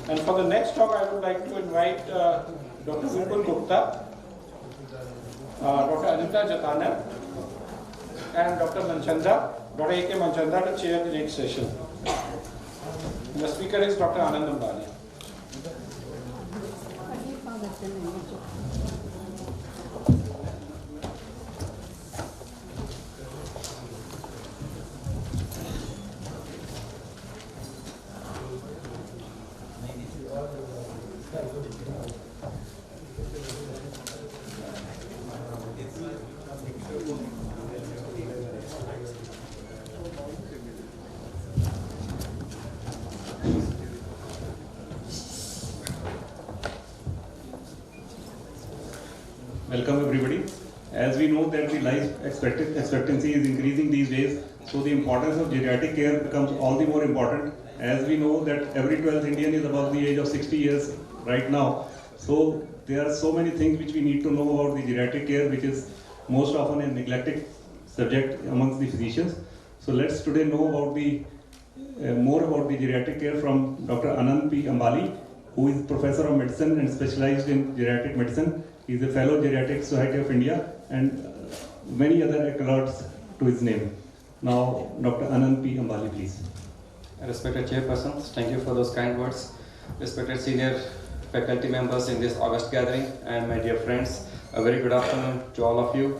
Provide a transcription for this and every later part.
And for the next talk, I would like to invite Dr. Vipul Gupta, Dr. Anita Jatana, and Dr. Manchanda, Dr. A.K. Manchanda to chair the next session. And the speaker is Dr. Anand Ambali. Welcome everybody. As we know that the life expectancy is increasing these days, so the importance of geriatric care becomes all the more important. As we know that every 12th Indian is above the age of 60 years right now. So there are so many things which we need to know about the geriatric care, which is most often a neglected subject amongst the physicians. So let's today know about the more about the geriatric care from Dr. Anand P. Ambali, who is Professor of Medicine and specialized in geriatric medicine. He is a Fellow Geriatric Society of India and many other accolades to his name. Now, Dr. Anand P. Ambali, please. Respected chairpersons, thank you for those kind words. Respected senior faculty members in this August gathering, and my dear friends, a very good afternoon to all of you.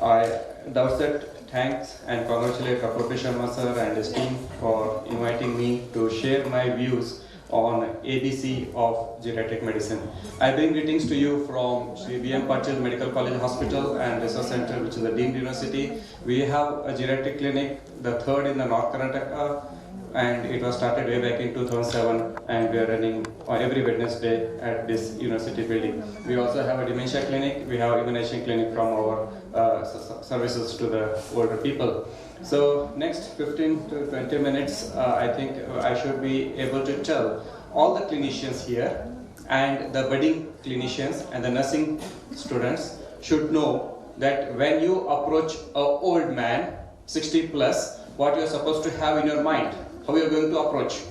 I at the outset thanks and congratulate Dr. P. Sharma sir and his team for inviting me to share my views on ABC of geriatric medicine. I bring greetings to you from Sri B.M. Patil Medical College Hospital and Research Center, which is the Deemed University. We have a geriatric clinic, the third in the North Karnataka, and it was started way back in 2007, and we are running every Wednesday at this university building. We also have a dementia clinic, we have immunization clinic from our services to the older people. So next 15 to 20 minutes, I think I should be able to tell all the clinicians here and the budding clinicians and the nursing students should know that when you approach an old man, 60 plus, what you are supposed to have in your mind, how you are going to approach.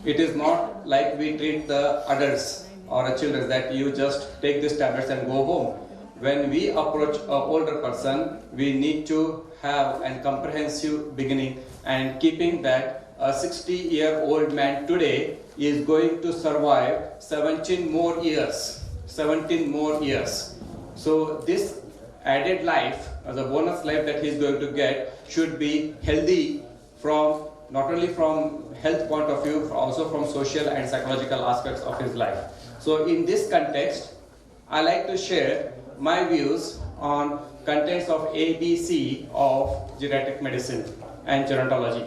It is not like we treat the adults or children that you just take these tablets and go home. When we approach an older person, we need to have a comprehensive beginning, and keeping that a 60-year-old man today is going to survive 17 more years. So this added life, the bonus life that he is going to get, should be healthy from not only from health point of view, also from social and psychological aspects of his life. So in this context, I like to share my views on contents of ABC of geriatric medicine and gerontology.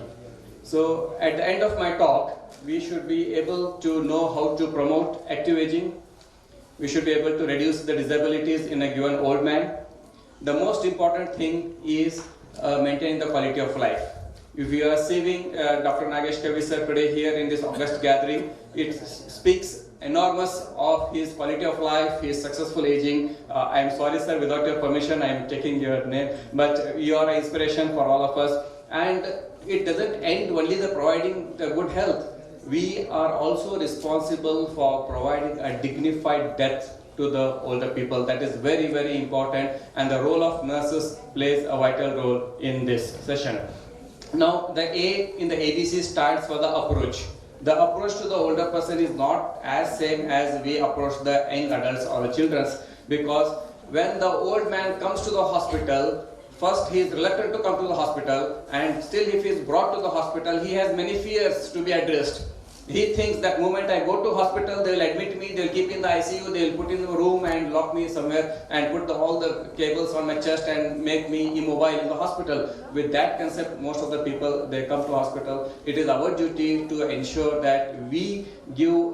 So at the end of my talk, we should be able to know how to promote active aging. We should be able to reduce the disabilities in a given old man. The most important thing is maintaining the quality of life. If you are seeing Dr. Nagesh Kavi sir today here in this August gathering, it speaks enormous of his quality of life, his successful aging. I am sorry sir, without your permission I am taking your name, but you are an inspiration for all of us. And it doesn't end only the providing the good health. We are also responsible for providing a dignified death to the older people. That is very, very important, and the role of nurses plays a vital role in this session. Now, the A in the ABC stands for the approach. The approach to the older person is not as same as we approach the young adults or the children, because when the old man comes to the hospital, first he is reluctant to come to the hospital, and still if he is brought to the hospital, he has many fears to be addressed. He thinks that moment I go to hospital, they will admit me, they will keep in the ICU, they will put in the room and lock me somewhere and put all the cables on my chest and make me immobile in the hospital. With that concept, most of the people, they come to hospital. It is our duty to ensure that we give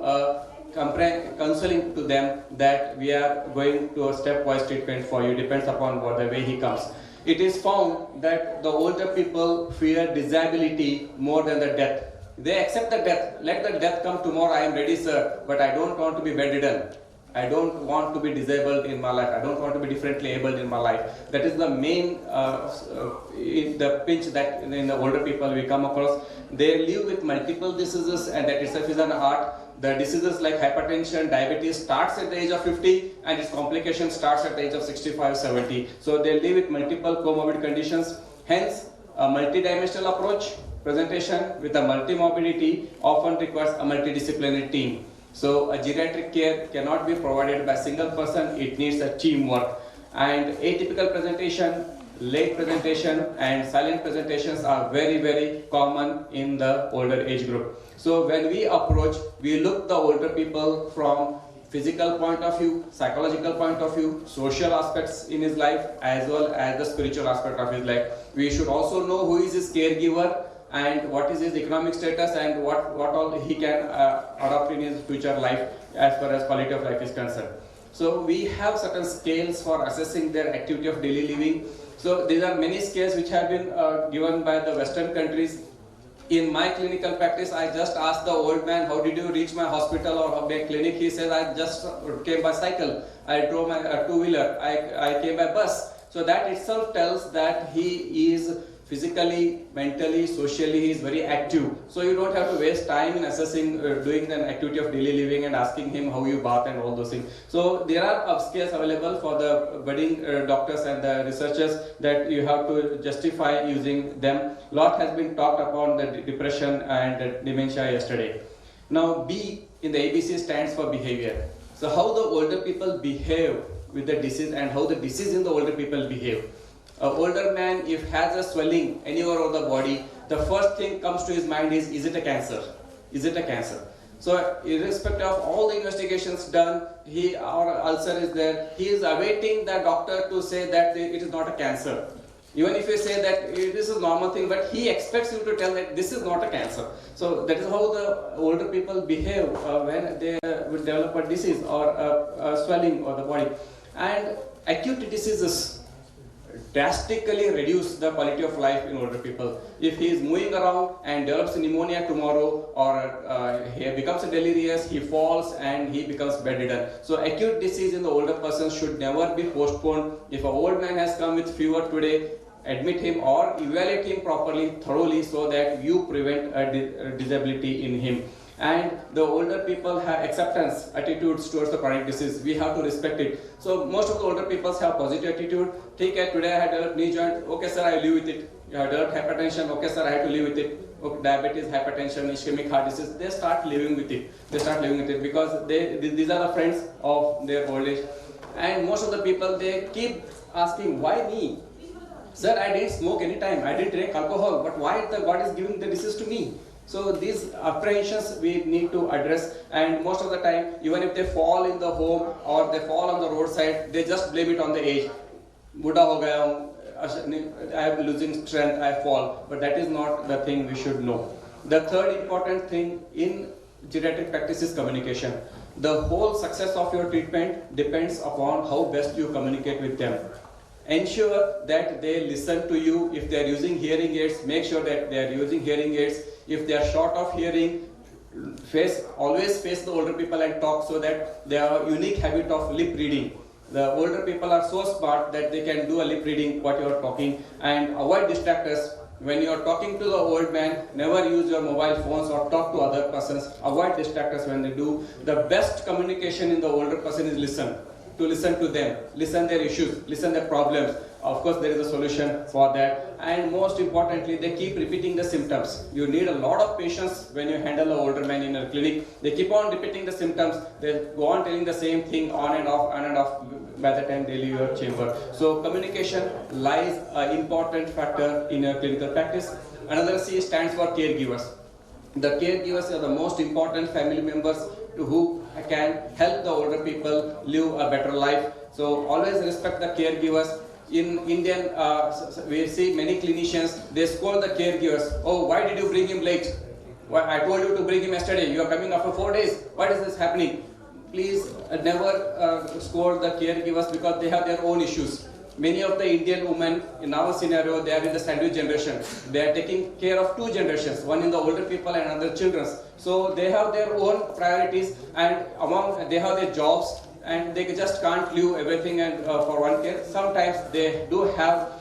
counseling to them that we are going to a stepwise treatment for you, depends upon what the way he comes. It is found that the older people fear disability more than the death. They accept the death. Let the death come tomorrow, I am ready sir, but I don't want to be bedridden. I don't want to be disabled in my life. I don't want to be differently abled in my life. That is the main the pinch that in the older people we come across. They live with multiple diseases, and that itself is an art. The diseases like hypertension, diabetes starts at the age of 50 and its complication starts at the age of 65, 70. So they live with multiple comorbid conditions. Hence, a multidimensional approach presentation with a multimorbidity often requires a multidisciplinary team. So a geriatric care cannot be provided by a single person, it needs a teamwork. And atypical presentation, late presentation and silent presentations are very, very common in the older age group. So when we approach, we look the older people from physical point of view, psychological point of view, social aspects in his life, as well as the spiritual aspect of his life. We should also know who is his caregiver and what is his economic status and what all he can adopt in his future life as far as quality of life is concerned. So we have certain scales for assessing their activity of daily living. So these are many scales which have been given by the Western countries. In my clinical practice, I just asked the old man, how did you reach my hospital or my clinic? He says, I just came by cycle. I drove my two-wheeler. I came by bus. So that itself tells that he is physically, mentally, socially, he is very active. So you don't have to waste time in assessing, doing an activity of daily living and asking him how you bath and all those things. So there are scales available for the budding doctors and the researchers that you have to justify using them. Lot has been talked upon the depression and dementia yesterday. Now B in the ABC stands for behavior. So how the older people behave with the disease and how the disease in the older people behave. An older man, if has a swelling anywhere of the body, the first thing comes to his mind is it a cancer? Is it a cancer? So irrespective of all the investigations done, our ulcer is there, he is awaiting the doctor to say that it is not a cancer. Even if you say that this is a normal thing, but he expects you to tell that this is not a cancer. So that is how the older people behave when they will develop a disease or a swelling of the body. And acute diseases drastically reduce the quality of life in older people. If he is moving around and develops pneumonia tomorrow, or he becomes delirious, he falls and he becomes bedridden. So acute disease in the older person should never be postponed. If an old man has come with fever today, admit him or evaluate him properly, thoroughly, so that you prevent a disability in him. And the older people have acceptance attitudes towards the chronic disease. We have to respect it. So most of the older people have positive attitude. Take care, today I had developed knee joint. Okay sir, I live with it. You have developed hypertension. Okay sir, I have to live with it. Okay, diabetes, hypertension, ischemic heart disease. They start living with it. They start living with it because these are the friends of their old age. And most of the people, they keep asking, why me? Sir, I didn't smoke any time. I didn't drink alcohol. But why the God is giving the disease to me? So these apprehensions we need to address, and most of the time, even if they fall in the home or they fall on the roadside, they just blame it on the age. Buddha ho gaya hu, I am losing strength, I fall. But that is not the thing we should know. The third important thing in geriatric practice is communication. The whole success of your treatment depends upon how best you communicate with them. Ensure that they listen to you. If they are using hearing aids, make sure that they are using hearing aids. If they are short of hearing, always face the older people and talk, so that they have a unique habit of lip reading. The older people are so smart that they can do a lip reading what you are talking, and avoid distractors. When you are talking to the old man, never use your mobile phones or talk to other persons. Avoid distractors when they do. The best communication in the older person is listen. To listen to them, listen their issues, listen their problems. Of course, there is a solution for that. And most importantly, they keep repeating the symptoms. You need a lot of patience when you handle an older man in a clinic. They keep on repeating the symptoms. They go on telling the same thing on and off by the time they leave your chamber. So communication lies an important factor in your clinical practice. Another C stands for caregivers. The caregivers are the most important family members who can help the older people live a better life. So always respect the caregivers. In Indian, we see many clinicians, they scold the caregivers. Oh, why did you bring him late? Why, I told you to bring him yesterday. You are coming after 4 days. Why is this happening? Please never scold the caregivers, because they have their own issues. Many of the Indian women in our scenario, they are in the sandwich generation. They are taking care of two generations, one in the older people and other children. So they have their own priorities, and they have their jobs, and they just can't leave everything and for one care. Sometimes they do have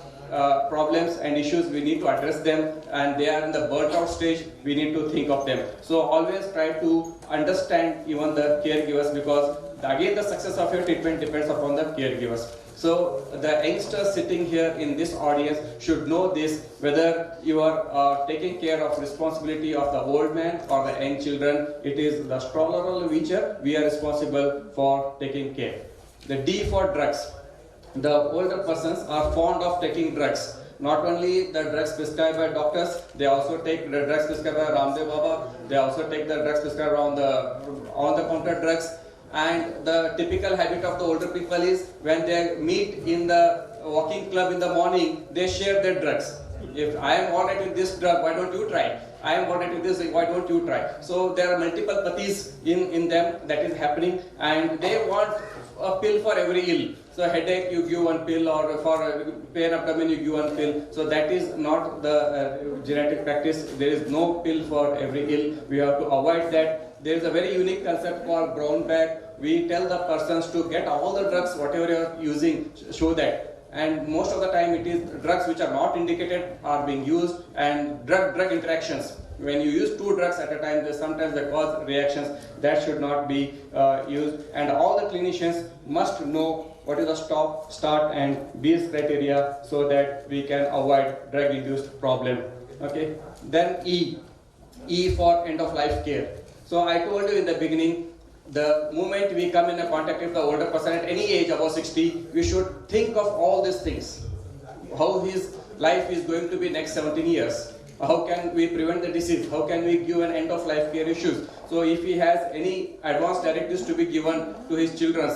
problems and issues, we need to address them, and they are in the burnt out stage, we need to think of them. So always try to understand even the caregivers, because again the success of your treatment depends upon the caregivers. So the youngsters sitting here in this audience should know this, whether you are taking care of responsibility of the old man or the young children. It is the stroller or the weaker, we are responsible for taking care. The D for drugs. The older persons are fond of taking drugs. Not only the drugs prescribed by doctors, they also take the drugs prescribed by Ramdev Baba, they also take the drugs prescribed on the counter drugs. And the typical habit of the older people is, when they meet in the walking club in the morning, they share their drugs. If I am alright with this drug, why don't you try? I am alright with this, why don't you try? So there are multiple pathis in them that is happening, and they want a pill for every ill. So headache, you give one pill, or for pain abdomen, you give one pill. So that is not the geriatric practice. There is no pill for every ill. We have to avoid that. There is a very unique concept called brown bag. We tell the persons to get all the drugs, whatever you are using, show that. And most of the time it is drugs which are not indicated are being used, and drug interactions. When you use 2 drugs at a time, sometimes they cause reactions. That should not be used. And all the clinicians must know what is the stop, start and BS criteria, so that we can avoid drug-induced problem. Okay. Then E for end of life care. So I told you in the beginning, the moment we come in a contact with the older person at any age above 60, we should think of all these things. How his life is going to be next 17 years. How can we prevent the disease? How can we give an end of life care issues? So if he has any advanced directives to be given to his children,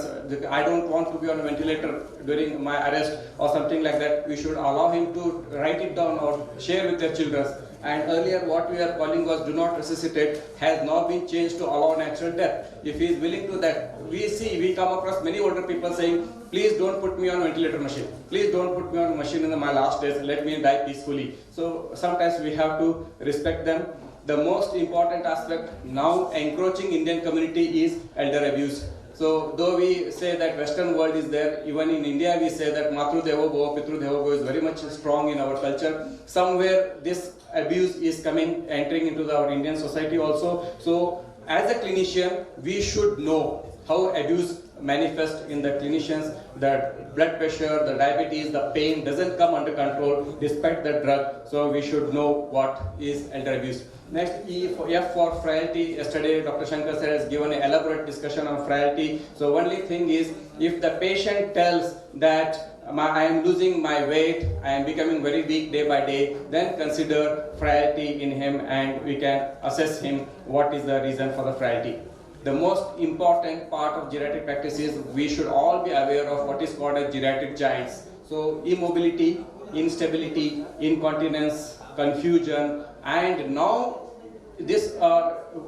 I don't want to be on a ventilator during my arrest or something like that, we should allow him to write it down or share with their children. And earlier what we are calling was do not resuscitate has now been changed to allow natural death. If he is willing to that, we come across many older people saying, please don't put me on ventilator machine. Please don't put me on a machine in my last days. Let me die peacefully. So sometimes we have to respect them. The most important aspect now encroaching Indian community is elder abuse. So though we say that Western world is there, even in India we say that Matru Devo Bhava, Pitru Devo Bhava is very much strong in our culture. Somewhere this abuse is entering into our Indian society also. So as a clinician, we should know how abuse manifests in the clinicians. The blood pressure, the diabetes, the pain doesn't come under control despite the drug. So we should know what is elder abuse. Next, F for frailty. Yesterday, Dr. Shankar sir has given an elaborate discussion on frailty. So only thing is, if the patient tells that I am losing my weight, I am becoming very weak day by day, then consider frailty in him and we can assess him what is the reason for the frailty. The most important part of geriatric practice is we should all be aware of what is called as geriatric giants. So immobility, instability, incontinence, confusion, and now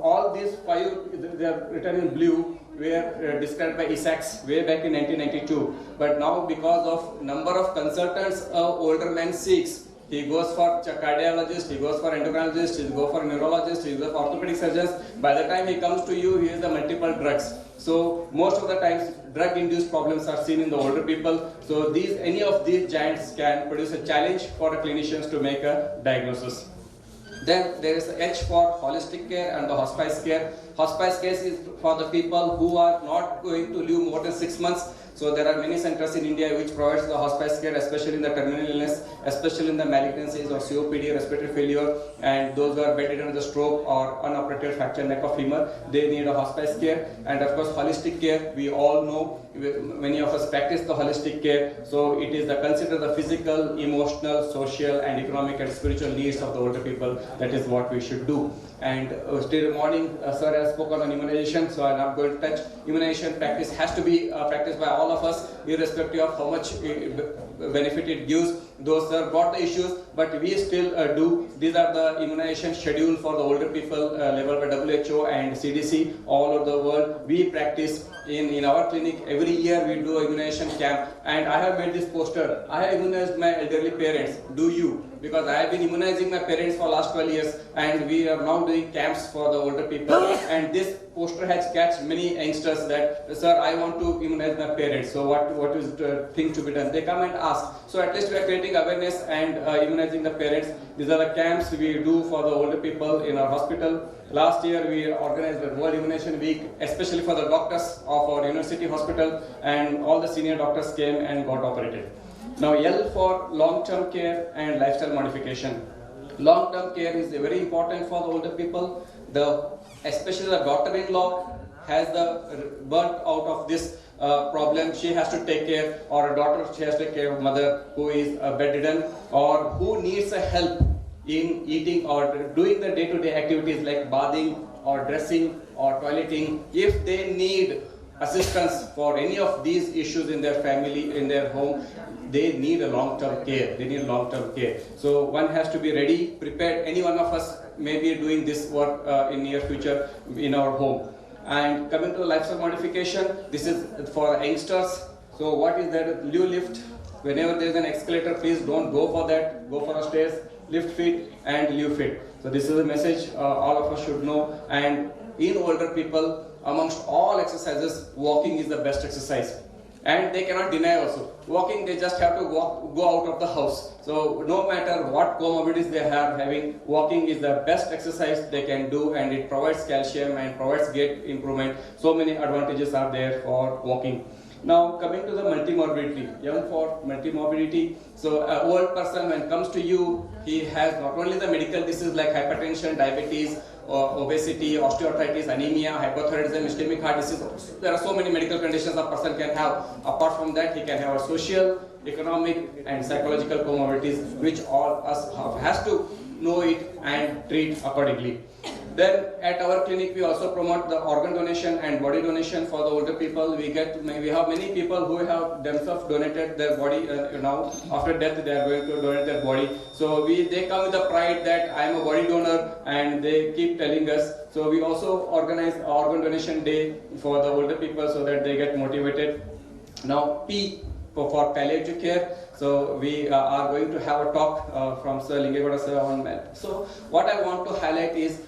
all these 5, they are written in blue, were described by ISACS way back in 1992. But now because of number of consultants older man seeks, he goes for cardiologist, he goes for endocrinologist, he goes for neurologist, he goes for orthopedic surgeons. By the time he comes to you, he has the multiple drugs. So most of the times drug-induced problems are seen in the older people. So any of these giants can produce a challenge for the clinicians to make a diagnosis. Then there is H for holistic care and the hospice care. Hospice care is for the people who are not going to live more than 6 months. So there are many centers in India which provides the hospice care, especially in the terminal illness, especially in the malignancies or COPD, respiratory failure, and those who are bedridden with a stroke or unoperated fracture neck or femur, they need a hospice care. And of course holistic care, we all know, many of us practice the holistic care. So it is consider the physical, emotional, social and economic and spiritual needs of the older people. That is what we should do. And still morning, sir has spoken on immunization, so I'm not going to touch. Immunization practice has to be practiced by all of us, irrespective of how much benefit it gives. Those are got the issues, but we still do. These are the immunization schedule for the older people level by WHO and CDC all over the world. We practice in our clinic. Every year we do immunization camp, and I have made this poster. I have immunized my elderly parents. Do you? Because I have been immunizing my parents for last 12 years, and we are now doing camps for the older people. And this poster has catched many youngsters that, sir, I want to immunize my parents. So what is the thing to be done? They come and ask. So at least we are creating creating awareness and immunizing the parents. These are the camps we do for the older people in our hospital. Last year we organized the World Immunization Week, especially for the doctors of our university hospital, and all the senior doctors came and got operated. Now L for long-term care and lifestyle modification. Long-term care is very important for the older people. Especially the daughter-in-law has the burnt out of this problem. She has to take care, or a daughter, she has to take care of mother who is bedridden, or who needs a help in eating or doing the day-to-day activities like bathing or dressing or toileting. If they need assistance for any of these issues in their family, in their home, they need a long-term care. They need long-term care. So one has to be ready, prepared. Any one of us may be doing this work in near future in our home. And coming to lifestyle modification, this is for youngsters. So what is that? Live lift. Whenever there is an escalator, please don't go for that. Go for a stairs, lift fit and live fit. So this is a message all of us should know. And in older people, amongst all exercises, walking is the best exercise. And they cannot deny also. Walking, they just have to go out of the house. So no matter what comorbidities they are having, walking is the best exercise they can do, and it provides calcium and provides gait improvement. So many advantages are there for walking. Now coming to the multimorbidity, young for multimorbidity. So an old person, when comes to you, he has not only the medical disease like hypertension, diabetes, obesity, osteoarthritis, anemia, hypothyroidism, ischemic heart disease. There are so many medical conditions a person can have. Apart from that, he can have a social, economic and psychological comorbidities, which all us has to know it and treat accordingly. Then at our clinic we also promote the organ donation and body donation for the older people. We have many people who have themselves donated their body now. After death they are going to donate their body. So they come with the pride that I am a body donor, and they keep telling us. So we also organize organ donation day for the older people so that they get motivated. Now P for palliative care. So we are going to have a talk from Sir Lingegoda sir on that. So what I want to highlight is,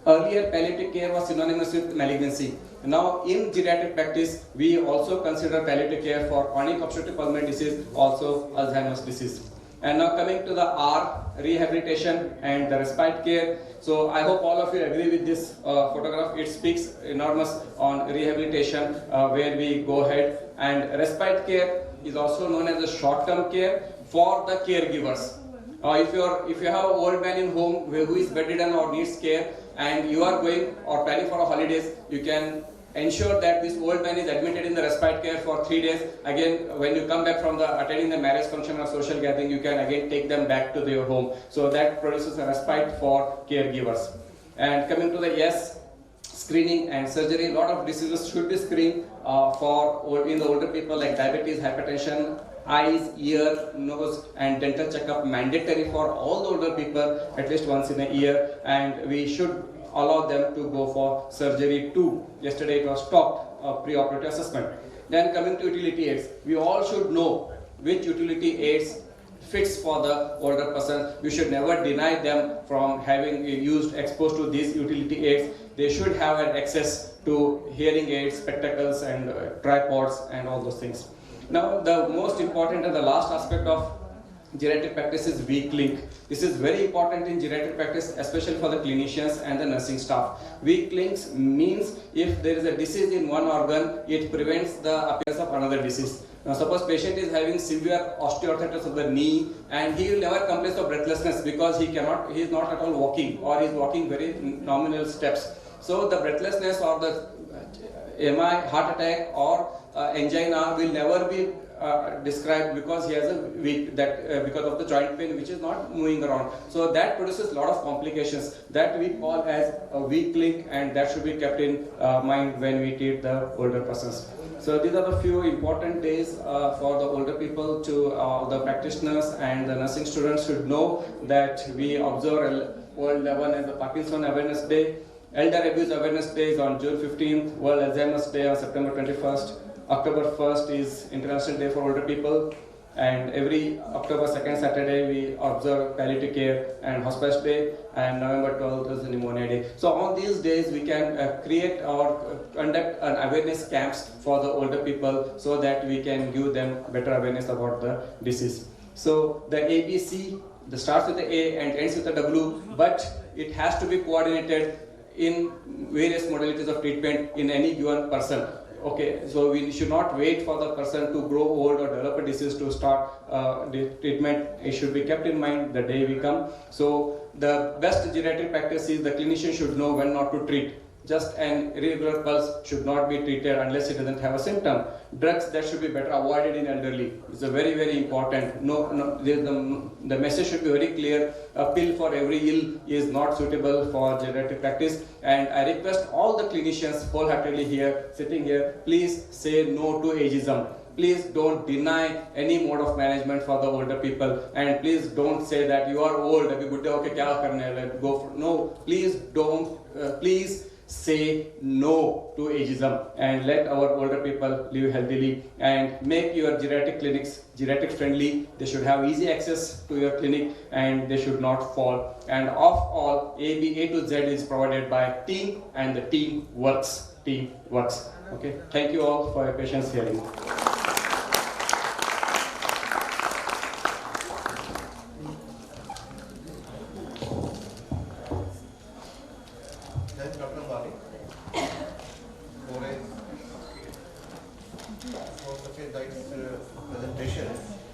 earlier palliative care was synonymous with malignancy. Now in geriatric practice, we also consider palliative care for chronic obstructive pulmonary disease, also Alzheimer's disease. And now coming to the R, rehabilitation and the respite care. So I hope all of you agree with this photograph. It speaks enormous on rehabilitation, where we go ahead. And respite care is also known as the short-term care for the caregivers. If you have an old man in home who is bedridden or needs care, and you are going or planning for a holidays, you can ensure that this old man is admitted in the respite care for 3 days. Again, when you come back from attending the marriage function or social gathering, you can again take them back to their home. So that produces a respite for caregivers. And coming to the S, screening and surgery. A lot of diseases should be screened in the older people, like diabetes, hypertension, eyes, ear, nose and dental checkup mandatory for all the older people at least once in a year, and we should allow them to go for surgery too. Yesterday it was stopped, pre-operative assessment. Then coming to utility aids, we all should know which utility aids fits for the older person. We should never deny them from having exposed to these utility aids. They should have an access to hearing aids, spectacles and tripods and all those things. Now the most important and the last aspect of geriatric practice is weak link. This is very important in geriatric practice, especially for the clinicians and the nursing staff. Weak links means if there is a disease in one organ, it prevents the appearance of another disease. Now suppose patient is having severe osteoarthritis of the knee, and he will never complain of breathlessness because he is not at all walking, or is walking very nominal steps. So the breathlessness or the MI, heart attack or angina will never be described because he has a weak because of the joint pain which is not moving around. So that produces a lot of complications that we call as a weak link, and that should be kept in mind when we treat the older persons. So these are the few important days for the older people. To the practitioners and the nursing students should know that we observe World 11 as the Parkinson Awareness Day. Elder Abuse Awareness Day is on June 15th, World Alzheimer's Day on September 21st. October 1st is International Day for Older People, and every October 2nd Saturday we observe Palliative Care and Hospice Day, and November 12th is the Pneumonia Day. So on these days we can create or conduct an awareness camps for the older people so that we can give them better awareness about the disease. So the ABC, the starts with the A and ends with the W, but it has to be coordinated in various modalities of treatment in any given person. Okay, so we should not wait for the person to grow old or develop a disease to start the treatment. It should be kept in mind the day we come. So the best geriatric practice is the clinician should know when not to treat. Just an irregular pulse should not be treated unless it doesn't have a symptom. Drugs that should be better avoided in elderly. It's a very, very important. The message should be very clear. A pill for every ill is not suitable for geriatric practice. And I request all the clinicians wholeheartedly here, sitting here, please say no to ageism. Please don't deny any mode of management for the older people, and please don't say that you are old. No, please don't. Please say no to ageism and let our older people live healthily, and make your geriatric clinics geriatric friendly. They should have easy access to your clinic and they should not fall. And of all, A to Z is provided by team, and the team works. Team works. Okay. Thank you all for your patience hearing. Thanks, Dr. Bali, for such a nice presentation.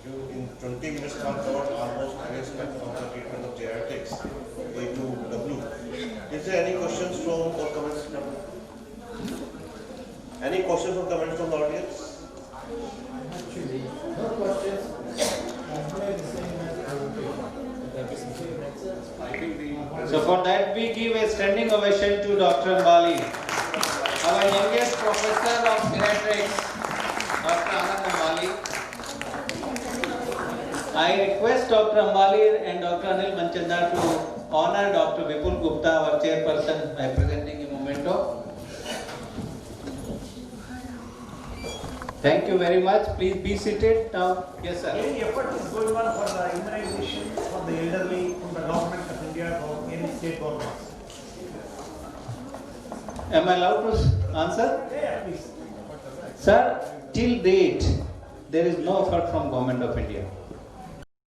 You in 20 minutes have covered almost every aspect of the treatment of geriatrics, A to W. Is there any questions from or comments? Any questions or comments from the audience? No questions. So for that we give a standing ovation to Dr. Ambali. Our youngest professor of geriatrics, Dr. Anand Ambali. I request Dr. Ambali and Dr. Anil Manchanda to honor Dr. Vipul Gupta, our chairperson, by presenting a memento. Thank you very much. Please be seated now. Yes, sir. Any effort is going on for the immunization for the elderly from the government of India or any state governments? Am I allowed to answer? Yeah, please. Sir, till date, there is no effort from Government of India.